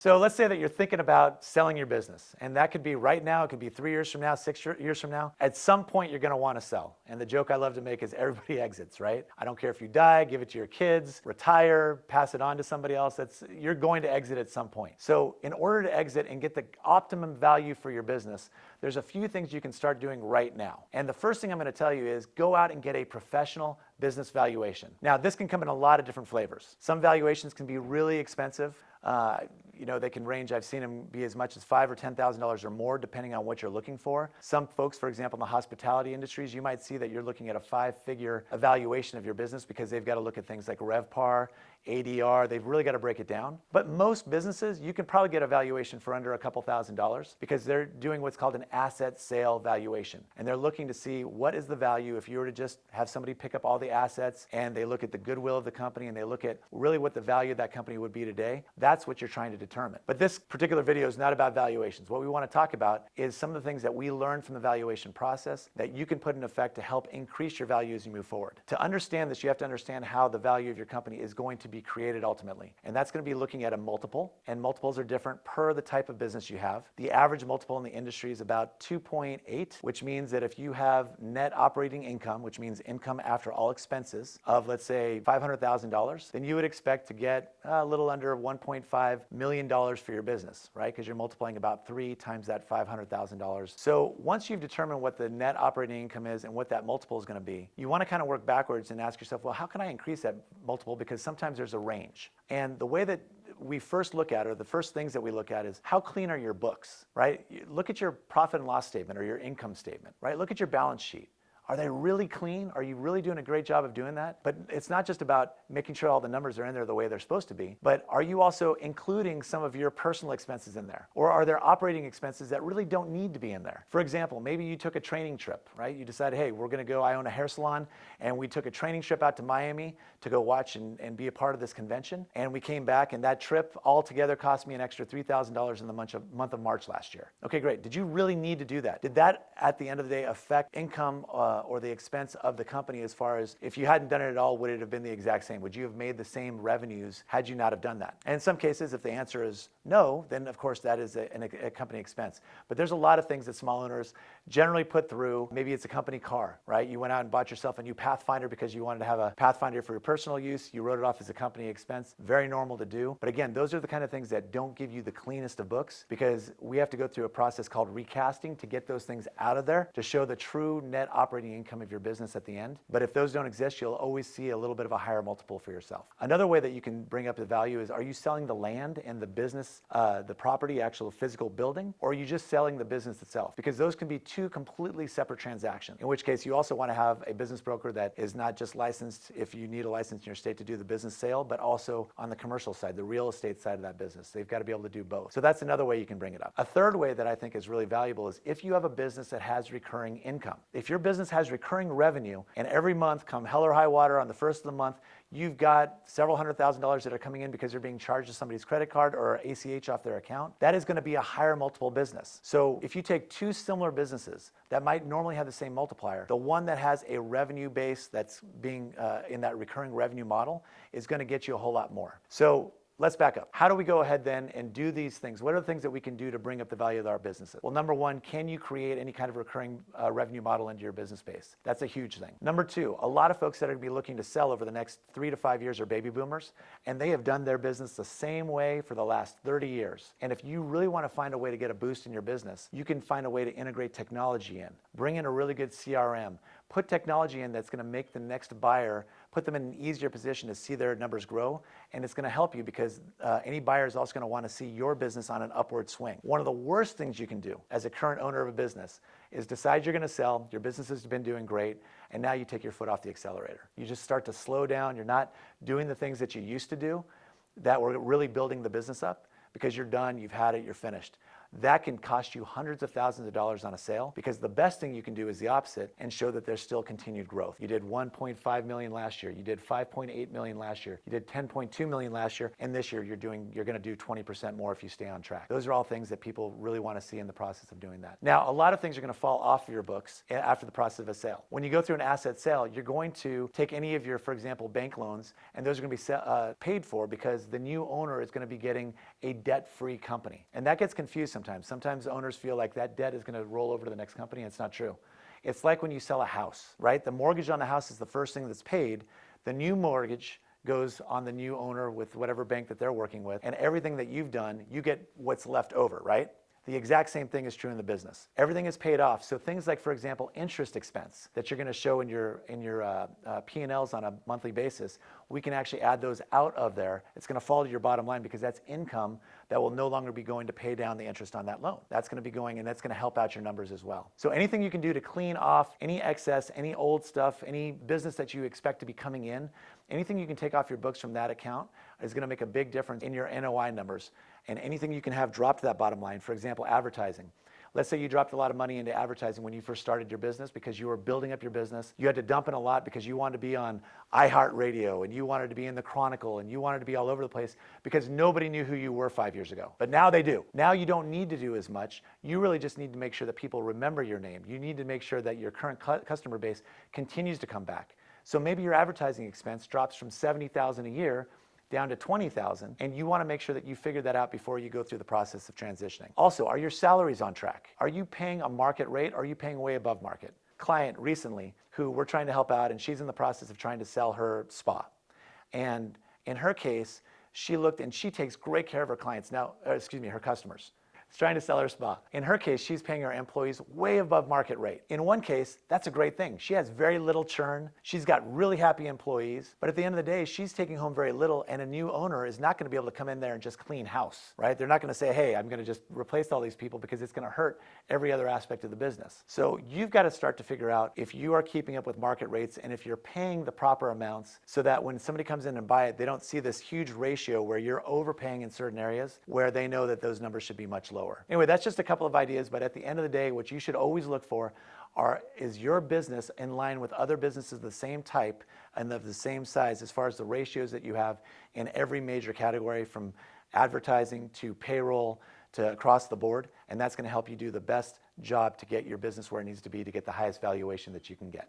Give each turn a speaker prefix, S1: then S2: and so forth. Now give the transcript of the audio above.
S1: So let's say that you're thinking about selling your business, and that could be right now, it could be 3 years from now, 6 years from now. At some point, you're going to want to sell. And the joke I love to make is everybody exits, right? I don't care if you die, give it to your kids, retire, pass it on to somebody else. You're going to exit at some point. So in order to exit and get the optimum value for your business, there's a few things you can start doing right now. And the first thing I'm going to tell you is go out and get a professional business valuation. Now, this can come in a lot of different flavors. Some valuations can be really expensive. They can range, I've seen them be as much as $5,000 or $10,000 or more, depending on what you're looking for. Some folks, for example, in the hospitality industries, you might see that you're looking at a 5-figure evaluation of your business because they've got to look at things like RevPAR, ADR, they've really got to break it down. But most businesses, you can probably get a valuation for under a couple $1,000s because they're doing what's called an asset sale valuation. And they're looking to see what is the value if you were to just have somebody pick up all the assets and they look at the goodwill of the company and they look at really what the value of that company would be today. That's what you're trying to determine. But this particular video is not about valuations. What we want to talk about is some of the things that we learned from the valuation process that you can put in effect to help increase your value as you move forward. To understand this, you have to understand how the value of your company is going to be created ultimately. And that's going to be looking at a multiple, and multiples are different per the type of business you have. The average multiple in the industry is about 2.8, which means that if you have net operating income, which means income after all expenses of, let's say, $500,000, then you would expect to get a little under $1.5 million for your business, right? Because you're multiplying about 3 times that $500,000. So once you've determined what the net operating income is and what that multiple is going to be, you want to kind of work backwards and ask yourself, well, how can I increase that multiple? Because sometimes there's a range. And the way that we first look at, or the first things that we look at, is how clean are your books, right? Look at your profit and loss statement or your income statement, right? Look at your balance sheet. Are they really clean? Are you really doing a great job of doing that? But it's not just about making sure all the numbers are in there the way they're supposed to be, but are you also including some of your personal expenses in there? Or are there operating expenses that really don't need to be in there? For example, maybe you took a training trip, right? You decided, hey, we're going to go, I own a hair salon, and we took a training trip out to Miami to go watch and be a part of this convention. And we came back, and that trip altogether cost me an extra $3,000 in the month of March last year. Okay, great. Did you really need to do that? Did that, at the end of the day, affect income or the expense of the company, as far as if you hadn't done it at all, would it have been the exact same? Would you have made the same revenues had you not have done that? And in some cases, if the answer is no, then of course that is a company expense. But there's a lot of things that small owners generally put through. Maybe it's a company car, right? You went out and bought yourself a new Pathfinder because you wanted to have a Pathfinder for your personal use. You wrote it off as a company expense. Very normal to do. But again, those are the kind of things that don't give you the cleanest of books, because we have to go through a process called recasting to get those things out of there to show the true net operating income of your business at the end. But if those don't exist, you'll always see a little bit of a higher multiple for yourself. Another way that you can bring up the value is, are you selling the land and the business, the property, actual physical building, or are you just selling the business itself? Because those can be two completely separate transactions, in which case you also want to have a business broker that is not just licensed if you need a license in your state to do the business sale, but also on the commercial side, the real estate side of that business. They've got to be able to do both. So that's another way you can bring it up. A third way that I think is really valuable is if you have a business that has recurring income. If your business has recurring revenue, and every month, come hell or high water, on the first of the month, you've got several $100,000s that are coming in because you're being charged to somebody's credit card or ACH off their account, that is going to be a higher multiple business. So if you take two similar businesses that might normally have the same multiplier, the one that has a revenue base that's being in that recurring revenue model is going to get you a whole lot more. So let's back up. How do we go ahead then and do these things? What are the things that we can do to bring up the value of our businesses? Well, number one, can you create any kind of recurring revenue model into your business base? That's a huge thing. Number two, a lot of folks that are going to be looking to sell over the next 3 to 5 years are baby boomers, and they have done their business the same way for the last 30 years. And if you really want to find a way to get a boost in your business, you can find a way to integrate technology in, bring in a really good CRM, put technology in that's going to make the next buyer, put them in an easier position to see their numbers grow, and it's going to help you because any buyer is also going to want to see your business on an upward swing. One of the worst things you can do as a current owner of a business is decide you're going to sell, your business has been doing great, and now you take your foot off the accelerator. You just start to slow down, you're not doing the things that you used to do that were really building the business up, because you're done, you've had it, you're finished. that can cost you hundreds of thousands of dollars on a sale, because the best thing you can do is the opposite and show that there's still continued growth. You did 1.5 million last year, you did 5.8 million last year, you did 10.2 million last year, and this year you're going to do 20% more if you stay on track. Those are all things that people really want to see in the process of doing that. Now, a lot of things are going to fall off of your books after the process of a sale. When you go through an asset sale, you're going to take any of your, for example, bank loans, and those are going to be paid for because the new owner is going to be getting a debt-free company. And that gets confused sometimes. Sometimes owners feel like that debt is going to roll over to the next company, and it's not true. It's like when you sell a house, right? The mortgage on the house is the first thing that's paid. The new mortgage goes on the new owner with whatever bank that they're working with, and everything that you've done, you get what's left over, right? The exact same thing is true in the business. Everything is paid off. So things like, for example, interest expense that you're going to show in your P&Ls on a monthly basis, we can actually add those out of there. It's going to fall to your bottom line because that's income that will no longer be going to pay down the interest on that loan. That's going to be going, and that's going to help out your numbers as well. So anything you can do to clean off any excess, any old stuff, any business that you expect to be coming in, anything you can take off your books from that account is going to make a big difference in your NOI numbers. And anything you can have drop to that bottom line, for example, advertising. Let's say you dropped a lot of money into advertising when you first started your business because you were building up your business. You had to dump in a lot because you wanted to be on iHeartRadio, and you wanted to be in the Chronicle, and you wanted to be all over the place because nobody knew who you were 5 years ago. But now they do. Now you don't need to do as much. You really just need to make sure that people remember your name. You need to make sure that your current customer base continues to come back. So maybe your advertising expense drops from $70,000 a year down to $20,000, and you want to make sure that you figure that out before you go through the process of transitioning. Also, are your salaries on track? Are you paying a market rate, or are you paying way above market? Client recently who we're trying to help out, and she's in the process of trying to sell her spa. And in her case, she looked, and she takes great care of her clients now, her customers. She's trying to sell her spa. In her case, she's paying her employees way above market rate. In one case, that's a great thing. She has very little churn. She's got really happy employees. But at the end of the day, she's taking home very little, and a new owner is not going to be able to come in there and just clean house, right? They're not going to say, hey, I'm going to just replace all these people, because it's going to hurt every other aspect of the business. So you've got to start to figure out if you are keeping up with market rates and if you're paying the proper amounts so that when somebody comes in and buy it, they don't see this huge ratio where you're overpaying in certain areas where they know that those numbers should be much lower. Anyway, that's just a couple of ideas, but at the end of the day, what you should always look for is your business in line with other businesses of the same type and of the same size as far as the ratios that you have in every major category, from advertising to payroll to across the board, and that's going to help you do the best job to get your business where it needs to be to get the highest valuation that you can get.